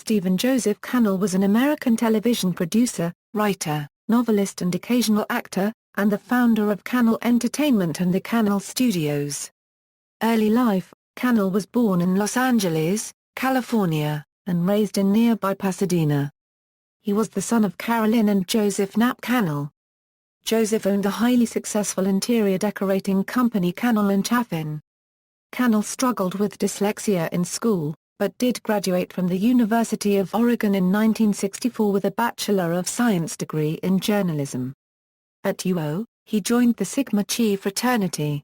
Stephen Joseph Cannell was an American television producer, writer, novelist and occasional actor, and the founder of Cannell Entertainment and the Cannell Studios. Early life: Cannell was born in Los Angeles, California, and raised in nearby Pasadena. He was the son of Carolyn and Joseph Knapp Cannell. Joseph owned the highly successful interior decorating company Cannell & Chaffin. Cannell struggled with dyslexia in school, but did graduate from the University of Oregon in 1964 with a Bachelor of Science degree in journalism. At UO, he joined the Sigma Chi fraternity.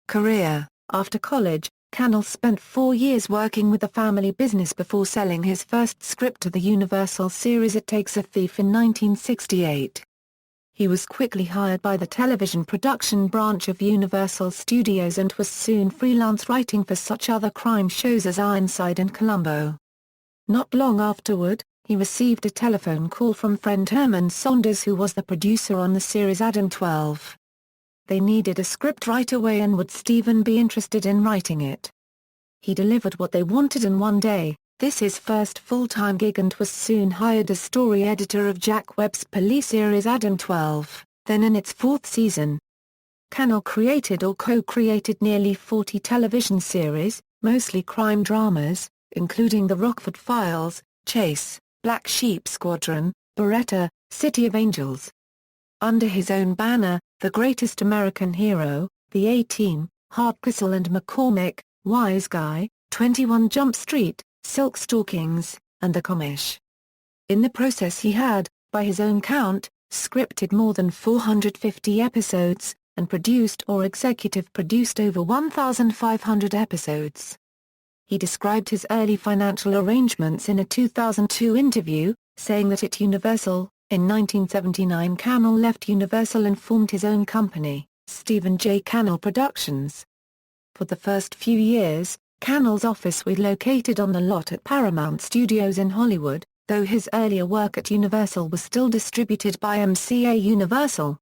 Career: after college, Cannell spent 4 years working with the family business before selling his first script to the Universal series It Takes a Thief in 1968. He was quickly hired by the television production branch of Universal Studios and was soon freelance writing for such other crime shows as Ironside and Columbo. Not long afterward, he received a telephone call from friend Herman Saunders, who was the producer on the series Adam 12. They needed a script right away and would Stephen be interested in writing it. He delivered what they wanted in one day, this his first full-time gig, and was soon hired as story editor of Jack Webb's police series Adam 12, then in its 4th season. Cannell created or co-created nearly 40 television series, mostly crime dramas, including The Rockford Files, Chase, Black Sheep Squadron, Beretta, City of Angels. Under his own banner, The Greatest American Hero, The A-Team, Hardcastle and McCormick, Wise Guy, 21 Jump Street, Silk Stockings, and The Commish. In the process he had, by his own count, scripted more than 450 episodes, and produced or executive produced over 1,500 episodes. He described his early financial arrangements in a 2002 interview, saying that at Universal, in 1979 Cannell left Universal and formed his own company, Stephen J. Cannell Productions. For the first few years, Cannell's office was located on the lot at Paramount Studios in Hollywood, though his earlier work at Universal was still distributed by MCA Universal.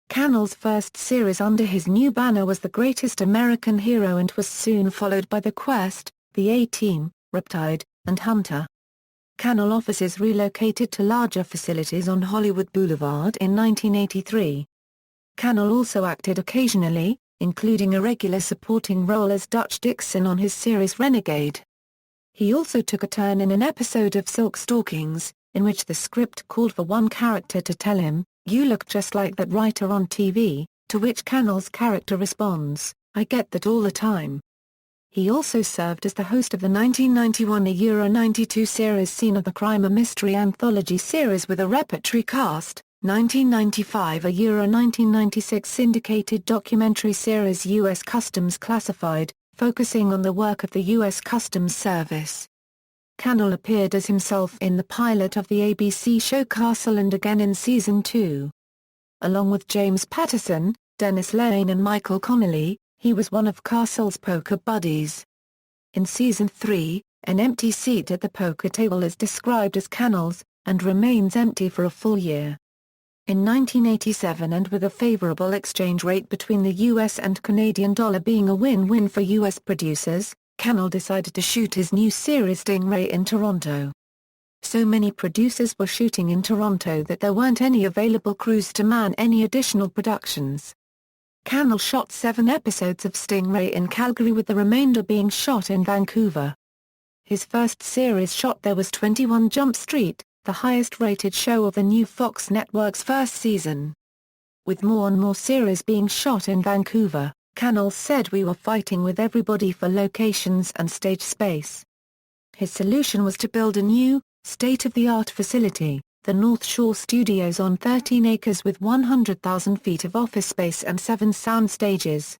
Cannell's first series under his new banner was The Greatest American Hero and was soon followed by The Quest, The A-Team, Riptide, and Hunter. Cannell offices relocated to larger facilities on Hollywood Boulevard in 1983. Cannell also acted occasionally, including a regular supporting role as Dutch Dixon on his series Renegade. He also took a turn in an episode of Silk Stockings, in which the script called for one character to tell him, "You look just like that writer on TV," to which Cannell's character responds, "I get that all the time." He also served as the host of the 1991-92 series Scene of the Crime, a mystery anthology series with a repertory cast, 1995-1996 syndicated documentary series U.S. Customs Classified, focusing on the work of the U.S. Customs Service. Cannell appeared as himself in the pilot of the ABC show Castle and again in Season 2. Along with James Patterson, Dennis Lane and Michael Connelly, he was one of Castle's poker buddies. In Season 3, an empty seat at the poker table is described as Cannell's, and remains empty for a full year. In 1987, and with a favorable exchange rate between the US and Canadian dollar being a win-win for US producers, Cannell decided to shoot his new series Stingray in Toronto. So many producers were shooting in Toronto that there weren't any available crews to man any additional productions. Cannell shot 7 episodes of Stingray in Calgary, with the remainder being shot in Vancouver. His first series shot there was 21 Jump Street, the highest-rated show of the new Fox network's first season. With more and more series being shot in Vancouver, Cannell said, "We were fighting with everybody for locations and stage space." His solution was to build a new, state-of-the-art facility, the North Shore Studios, on 13 acres with 100,000 feet of office space and 7 sound stages.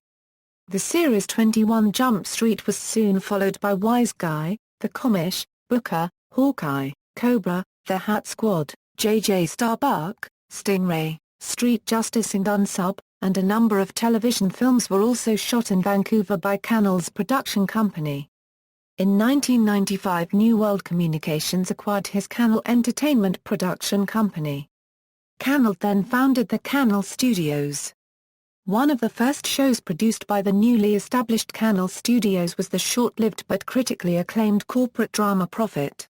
The series 21 Jump Street was soon followed by Wise Guy, The Commish, Booker, Hawkeye, Cobra, The Hat Squad, J.J. Starbuck, Stingray, Street Justice and Unsub, and a number of television films were also shot in Vancouver by Cannell's production company. In 1995, New World Communications acquired his Cannell Entertainment production company. Cannell then founded the Cannell Studios. One of the first shows produced by the newly established Cannell Studios was the short-lived but critically acclaimed corporate drama Profit.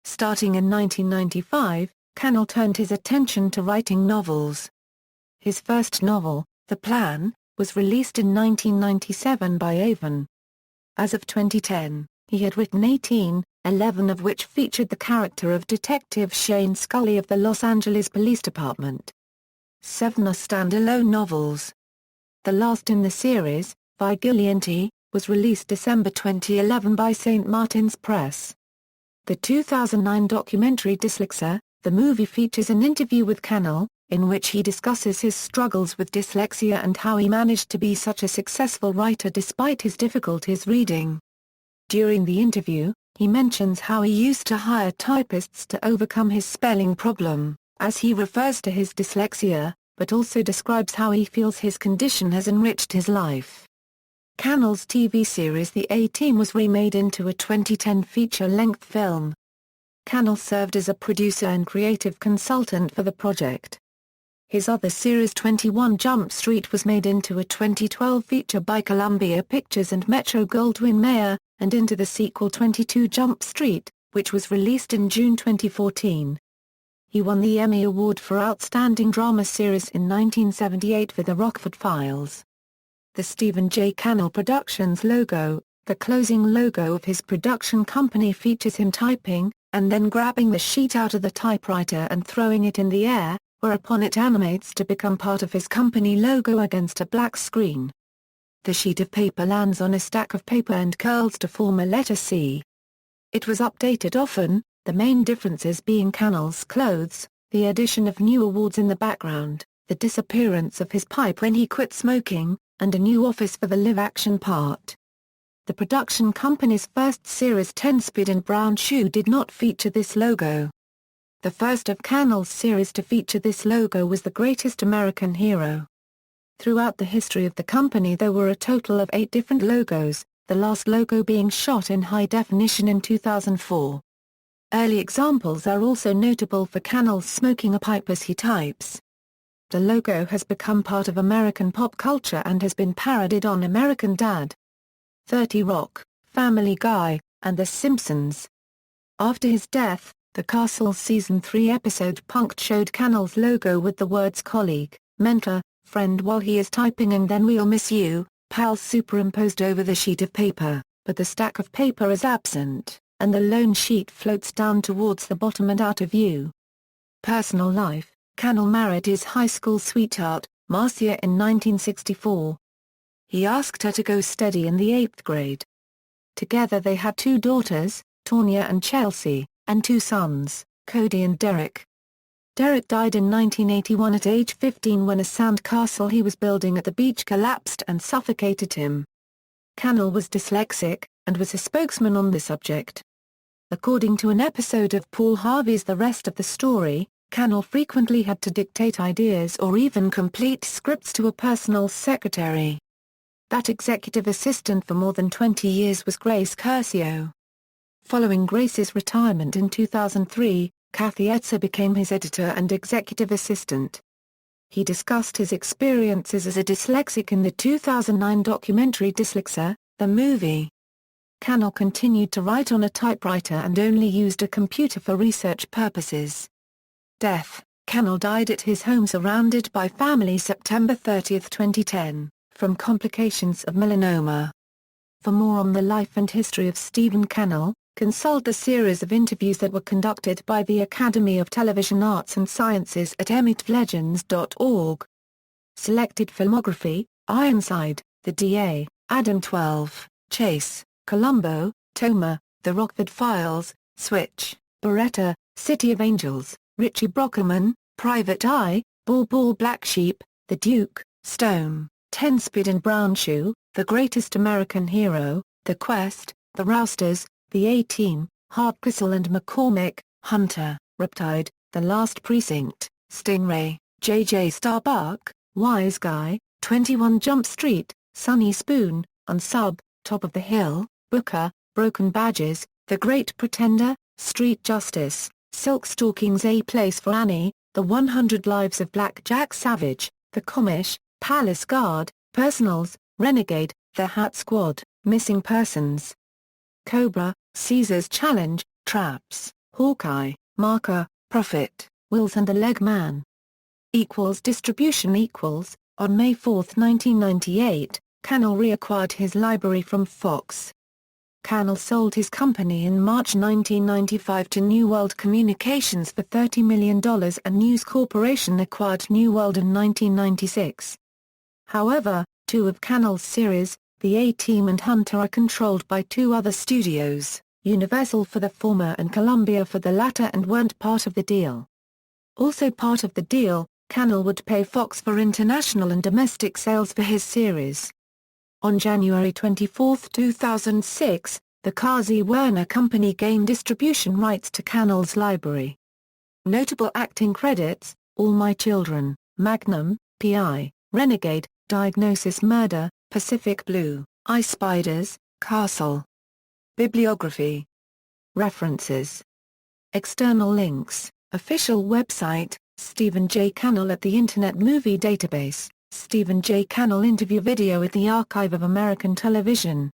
Starting in 1995, Cannell turned his attention to writing novels. His first novel, The Plan, was released in 1997 by Avon. As of 2010, he had written 18, 11 of which featured the character of Detective Shane Scully of the Los Angeles Police Department. 7 are standalone novels. The last in the series, Vigilante, was released December 2011 by St. Martin's Press. The 2009 documentary Dyslexia, the movie, features an interview with Cannell, in which he discusses his struggles with dyslexia and how he managed to be such a successful writer despite his difficulties reading. During the interview, he mentions how he used to hire typists to overcome his spelling problem, as he refers to his dyslexia, but also describes how he feels his condition has enriched his life. Cannell's TV series The A-Team was remade into a 2010 feature-length film. Cannell served as a producer and creative consultant for the project. His other series 21 Jump Street was made into a 2012 feature by Columbia Pictures and Metro-Goldwyn-Mayer, and into the sequel 22 Jump Street, which was released in June 2014. He won the Emmy Award for Outstanding Drama Series in 1978 for The Rockford Files. The Stephen J. Cannell Productions logo, the closing logo of his production company, features him typing, and then grabbing the sheet out of the typewriter and throwing it in the air, whereupon it animates to become part of his company logo against a black screen. The sheet of paper lands on a stack of paper and curls to form a letter C. It was updated often, the main differences being Cannell's clothes, the addition of new awards in the background, the disappearance of his pipe when he quit smoking, and a new office for the live-action part. The production company's first series 10 Speed and Brown Shoe did not feature this logo. The first of Cannell's series to feature this logo was The Greatest American Hero. Throughout the history of the company there were a total of 8 different logos, the last logo being shot in high definition in 2004. Early examples are also notable for Cannell smoking a pipe as he types. The logo has become part of American pop culture and has been parodied on American Dad, 30 Rock, Family Guy, and The Simpsons. After his death, the Castle's Season 3 episode Punk'd showed Cannell's logo with the words colleague, mentor, friend while he is typing and then we'll miss you, pals superimposed over the sheet of paper, but the stack of paper is absent, and the lone sheet floats down towards the bottom and out of view. Personal life: Cannell married his high school sweetheart, Marcia, in 1964. He asked her to go steady in the 8th grade. Together they had 2 daughters, Tanya and Chelsea, and 2 sons, Cody and Derek. Derek died in 1981 at age 15 when a sand castle he was building at the beach collapsed and suffocated him. Cannell was dyslexic, and was a spokesman on the subject. According to an episode of Paul Harvey's The Rest of the Story, Cannell frequently had to dictate ideas or even complete scripts to a personal secretary. That executive assistant for more than 20 years was Grace Curcio. Following Grace's retirement in 2003, Kathy Etzer became his editor and executive assistant. He discussed his experiences as a dyslexic in the 2009 documentary Dyslexia, the movie. Cannell continued to write on a typewriter and only used a computer for research purposes. Death: Cannell died at his home surrounded by family September 30, 2010, from complications of melanoma. For more on the life and history of Stephen Cannell, consult the series of interviews that were conducted by the Academy of Television Arts and Sciences at emmylegends.org. Selected filmography: Ironside, The D.A., Adam 12, Chase, Columbo, Toma, The Rockford Files, Switch, Beretta, City of Angels, Richie Brockerman, Private Eye, Ball Ball Black Sheep, The Duke, Stone, 10 Speed and Brown Shoe, The Greatest American Hero, The Quest, The Rousters, The A-Team, Hardcastle and McCormick, Hunter, Riptide, The Last Precinct, Stingray, J.J. Starbuck, Wise Guy, 21 Jump Street, Sunny Spoon, Unsub, Top of the Hill, Booker, Broken Badges, The Great Pretender, Street Justice, Silk Stockings, A Place for Annie, The 100 Lives of Black Jack Savage, The Comish, Palace Guard, Personals, Renegade, The Hat Squad, Missing Persons, Cobra, Caesar's Challenge, Traps, Hawkeye, Marker, Prophet, Wills and the Leg Man. Distribution. On May 4, 1998, Cannell reacquired his library from Fox. Cannell sold his company in March 1995 to New World Communications for $30 million and News Corporation acquired New World in 1996. However, two of Cannell's series, The A-Team and Hunter, are controlled by two other studios, Universal for the former and Columbia for the latter, and weren't part of the deal. Also part of the deal, Cannell would pay Fox for international and domestic sales for his series. On January 24, 2006, the Kazi Werner Company gained distribution rights to Cannell's library. Notable acting credits: All My Children, Magnum, P.I., Renegade, Diagnosis Murder, Pacific Blue, I Spiders, Castle. Bibliography. References. External links: Official website, Stephen J. Cannell at the Internet Movie Database, Stephen J. Cannell interview video at the Archive of American Television.